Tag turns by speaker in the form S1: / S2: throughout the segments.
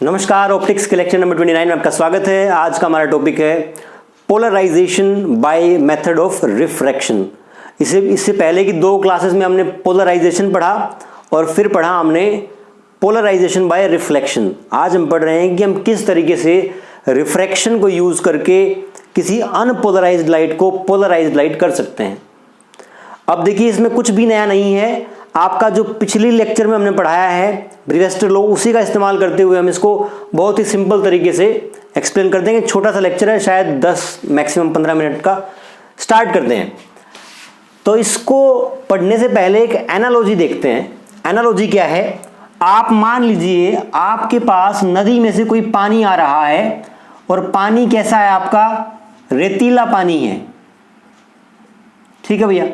S1: नमस्कार, ऑप्टिक्स के lecture number 29 में आपका स्वागत है। आज का हमारा टॉपिक है polarization by method of refraction. इससे पहले की दो क्लासेस में हमने पोलराइजेशन पढ़ा और फिर पढ़ा हमने पोलराइजेशन बाय रिफ्लेक्शन। आज हम पढ़ रहे हैं कि हम किस तरीके से रिफ्रैक्शन को यूज करके किसी अनपोलराइज्ड लाइट को पोलराइज्ड लाइट कर सकते हैं। अब देखिए, इसमें कुछ भी नया नहीं है। आपका जो पिछली लेक्चर में हमने पढ़ाया है ब्रीवेस्टर लॉ, उसी का इस्तेमाल करते हुए हम इसको बहुत ही सिंपल तरीके से एक्सप्लेन कर देंगे। छोटा सा लेक्चर है, शायद 10 मैक्सिमम 15 मिनट का। स्टार्ट करते हैं। तो इसको पढ़ने से पहले एक एनालॉजी देखते हैं। एनालॉजी क्या है? आप मान लीजिए आपके पास नदी में से कोई पानी आ रहा है और पानी कैसा है? आपका रेतीला पानी है। ठीक है भैया।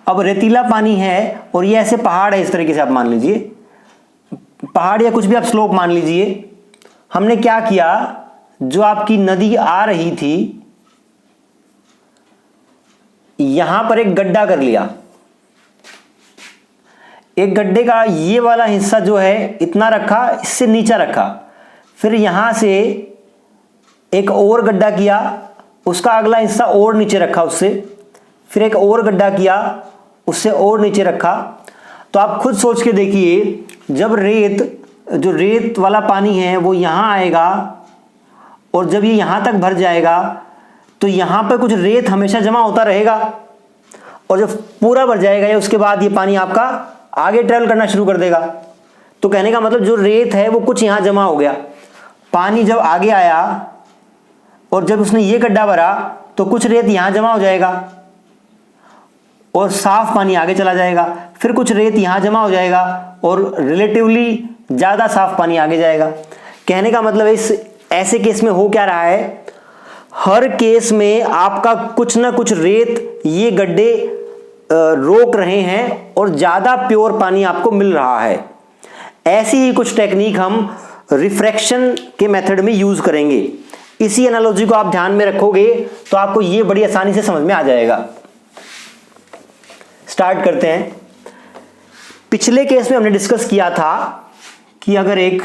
S1: अब रेतीला पानी है और ये ऐसे पहाड़ है, इस तरीके से आप मान लीजिए पहाड़ या कुछ भी आप स्लोप मान लीजिए। हमने क्या किया, जो आपकी नदी आ रही थी यहां पर एक गड्ढा कर लिया। एक गड्ढे का ये वाला हिस्सा जो है इतना रखा, इससे नीचा रखा। फिर यहां से एक और गड्ढा किया, उसका अगला हिस्सा और नीचे रखा उससे। फिर एक और गड्ढा किया, उससे और नीचे रखा। तो आप खुद सोच के देखिए, जब जो रेत वाला पानी है वो यहां आएगा और जब ये यहां तक भर जाएगा तो यहां पर कुछ रेत हमेशा जमा होता रहेगा, और जब पूरा भर जाएगा या उसके बाद ये पानी आपका आगे ट्रेवल करना शुरू कर देगा। तो कहने का मतलब जो रेत है वो कुछ यहां जमा हो गया। पानी जब आगे आया और जब उसने ये गड्ढा भरा तो कुछ रेत यहां जमा हो जाएगा और साफ पानी आगे चला जाएगा। फिर कुछ रेत यहां जमा हो जाएगा और रिलेटिवली ज्यादा साफ पानी आगे जाएगा। कहने का मतलब इस ऐसे केस में हो क्या रहा है, हर केस में आपका कुछ ना कुछ रेत ये गड्ढे रोक रहे हैं और ज्यादा प्योर पानी आपको मिल रहा है। ऐसी ही कुछ टेक्निक हम रिफ्रैक्शन के मेथड में यूज करेंगे। इसी एनालॉजी को आप ध्यान में रखोगे तो आपको ये बड़ी आसानी से समझ में आ जाएगा। स्टार्ट करते हैं। पिछले केस में हमने डिस्कस किया था कि अगर एक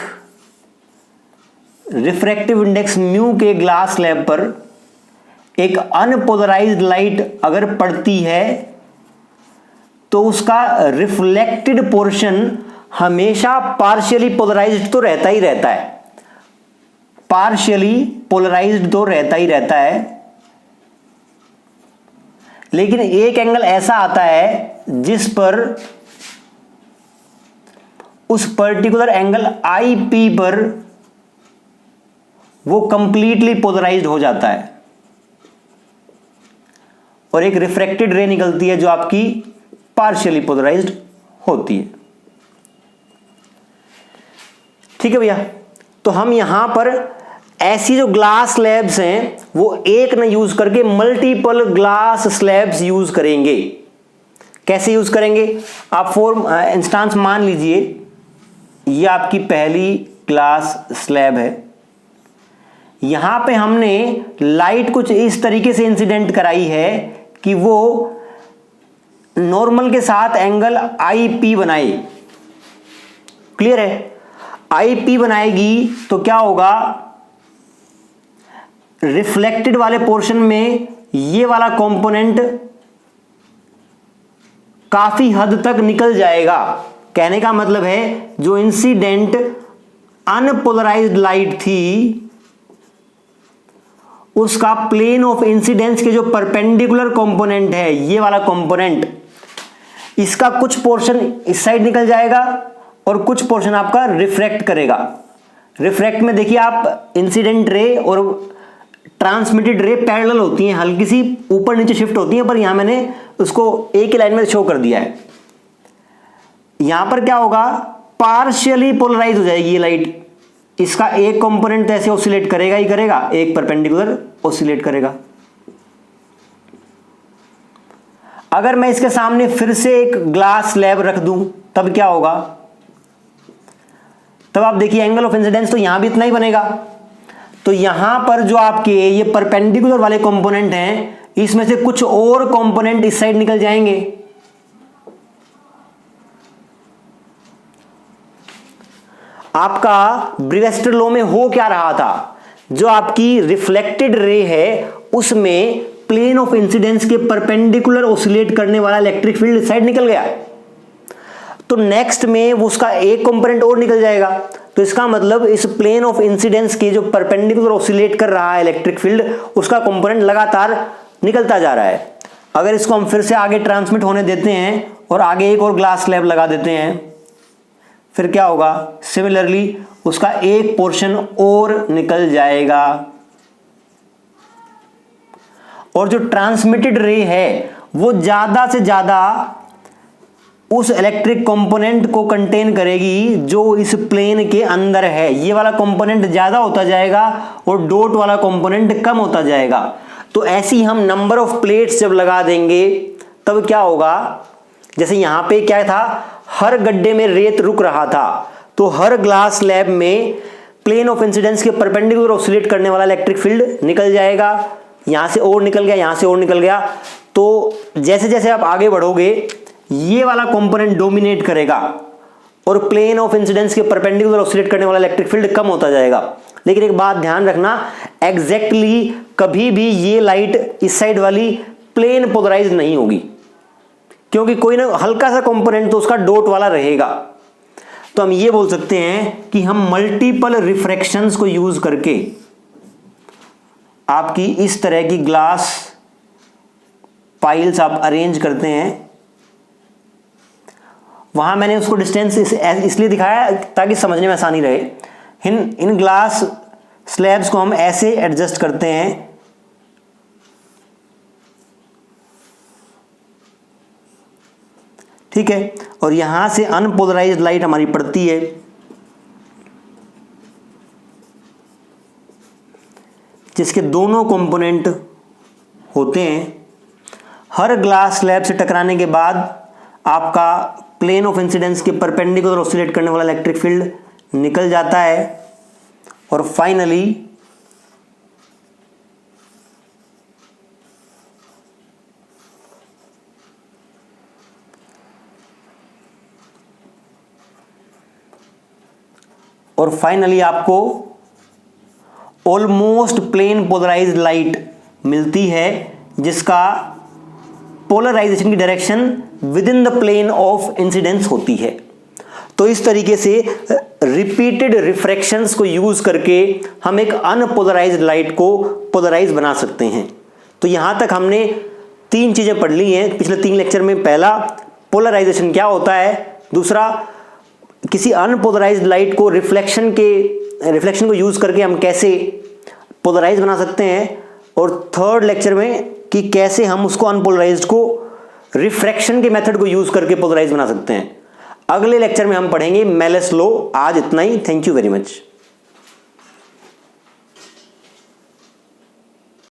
S1: रिफ्रैक्टिव इंडेक्स म्यू के ग्लास स्लैब पर एक अनपोलराइज्ड लाइट अगर पड़ती है तो उसका रिफ्लेक्टेड पोर्शन हमेशा पार्शियली पोलराइज्ड तो रहता ही रहता है। पार्शियली पोलराइज्ड तो रहता ही रहता है, लेकिन एक एंगल ऐसा आता है जिस पर उस पर्टिकुलर एंगल आई पी पर वो कंप्लीटली पोलराइज्ड हो जाता है और एक रिफ्रैक्टेड रे निकलती है जो आपकी पार्शियली पोलराइज्ड होती है। ठीक है भैया। तो हम यहां पर ऐसी जो ग्लास स्लैब्स हैं वो एक न यूज करके मल्टीपल ग्लास स्लैब्स यूज करेंगे। कैसे यूज करेंगे? आप फॉर इंस्टांस मान लीजिए ये आपकी पहली ग्लास स्लैब है। यहां पे हमने लाइट कुछ इस तरीके से इंसिडेंट कराई है कि वो नॉर्मल के साथ एंगल आई पी बनाए। क्लियर है? आई पी बनाएगी तो क्या होगा, रिफ्लेक्टेड वाले पोर्शन में ये वाला कंपोनेंट काफी हद तक निकल जाएगा। कहने का मतलब है जो इंसिडेंट अनपोलराइज्ड लाइट थी उसका प्लेन ऑफ इंसिडेंस के जो परपेंडिकुलर कंपोनेंट है, ये वाला कंपोनेंट, इसका कुछ पोर्शन इस साइड निकल जाएगा और कुछ पोर्शन आपका रिफ्रैक्ट करेगा। रिफ्रैक्ट में देखिए आप, इंसिडेंट रे और ट्रांसमिटेड रे पैरेलल होती हैं, हल्की सी ऊपर नीचे शिफ्ट होती हैं, पर यहां मैंने उसको एक ही लाइन में शो कर दिया है। यहां पर क्या होगा, पार्शियली पोलराइज हो जाएगी ये लाइट। इसका एक कंपोनेंट ऐसे ऑसिलेट करेगा ही करेगा, एक परपेंडिकुलर ऑसिलेट करेगा। अगर मैं इसके सामने फिर से एक ग्लास स्लैब रख दूं तब क्या होगा? तब आप देखिए एंगल ऑफ इंसिडेंस तो यहां भी इतना ही बनेगा। तो यहां पर जो आपके ये परपेंडिकुलर वाले कंपोनेंट हैं, इसमें से कुछ और कंपोनेंट इस साइड निकल जाएंगे। आपका ब्रीवेस्टर लॉ में हो क्या रहा था, जो आपकी रिफ्लेक्टेड रे है उसमें प्लेन ऑफ इंसिडेंस के परपेंडिकुलर ऑसिलेट करने वाला इलेक्ट्रिक फील्ड इस साइड निकल गया, तो नेक्स्ट में वो उसका एक कंपोनेंट और निकल जाएगा। तो इसका मतलब इस प्लेन ऑफ इंसिडेंस के जो परपेंडिकुलर ऑसिलेट कर रहा है इलेक्ट्रिक फील्ड, उसका कंपोनेंट लगातार निकलता जा रहा है। अगर इसको हम फिर से आगे ट्रांसमिट होने देते हैं और आगे एक और ग्लास स्लैब लगा देते हैं, फिर क्या होगा, सिमिलरली उसका एक पोर्शन और निकल जाएगा और जो ट्रांसमिटेड रे है वो ज्यादा से ज्यादा उस इलेक्ट्रिक कंपोनेंट को कंटेन करेगी जो इस प्लेन के अंदर है। ये वाला कंपोनेंट ज्यादा होता जाएगा और डॉट वाला कंपोनेंट कम होता जाएगा। तो ऐसी हम नंबर ऑफ प्लेट्स जब लगा देंगे तब क्या होगा, जैसे यहां पे क्या था, हर गड्ढे में रेत रुक रहा था, तो हर ग्लास स्लैब में प्लेन ऑफ इंसिडेंस के परपेंडिकुलर ऑसिलेट करने वाला इलेक्ट्रिक फील्ड निकल जाएगा। यहां से और निकल गया, यहां से और निकल गया। तो जैसे जैसे आप आगे बढ़ोगे ये वाला कंपोनेंट डोमिनेट करेगा और प्लेन ऑफ इंसिडेंस के परपेंडिकुलर ऑसिलेट करने वाला इलेक्ट्रिक फील्ड कम होता जाएगा। लेकिन एक बात ध्यान रखना, एग्जैक्टली कभी भी ये लाइट इस साइड वाली प्लेन पोलराइज नहीं होगी, क्योंकि कोई ना हल्का सा कंपोनेंट तो उसका डॉट वाला रहेगा। तो हम ये बोल सकते हैं कि हम मल्टीपल रिफ्रैक्शंस को यूज करके आपकी इस तरह की ग्लास पाइल्स आप अरेंज करते हैं। वहां मैंने उसको डिस्टेंस इसलिए दिखाया ताकि समझने में आसानी रहे। इन ग्लास स्लैब्स को हम ऐसे एडजस्ट करते हैं, ठीक है, और यहां से अनपोलराइज्ड लाइट हमारी पड़ती है, जिसके दोनों कंपोनेंट होते हैं। हर ग्लास स्लैब से टकराने के बाद आपका प्लेन ऑफ इंसिडेंस के परपेंडिकुलर ऑसिलेट करने वाला इलेक्ट्रिक फील्ड निकल जाता है और फाइनली आपको ऑलमोस्ट प्लेन पोलराइज्ड लाइट मिलती है, जिसका पोलराइजेशन की direction within the plane of incidence होती है। तो इस तरीके से रिपीटेड रिफ्रैक्शंस को यूज करके हम एक अनपोलराइज्ड लाइट को पोलराइज बना सकते हैं। तो यहां तक हमने 3 चीजें पढ़ ली हैं पिछले 3 लेक्चर में। पहला, पोलराइजेशन क्या होता है। दूसरा, किसी अनपोलराइज्ड लाइट को रिफ्लेक्शन को यूज करके हम कैसे पोलराइज बना सकते हैं। और थर्ड लेक्चर में कि कैसे हम उसको अनपोलराइज्ड को रिफ्रैक्शन के मेथड को यूज करके पोलराइज बना सकते हैं। अगले लेक्चर में हम पढ़ेंगे मेलिस लॉ। आज इतना ही। Thank you very much.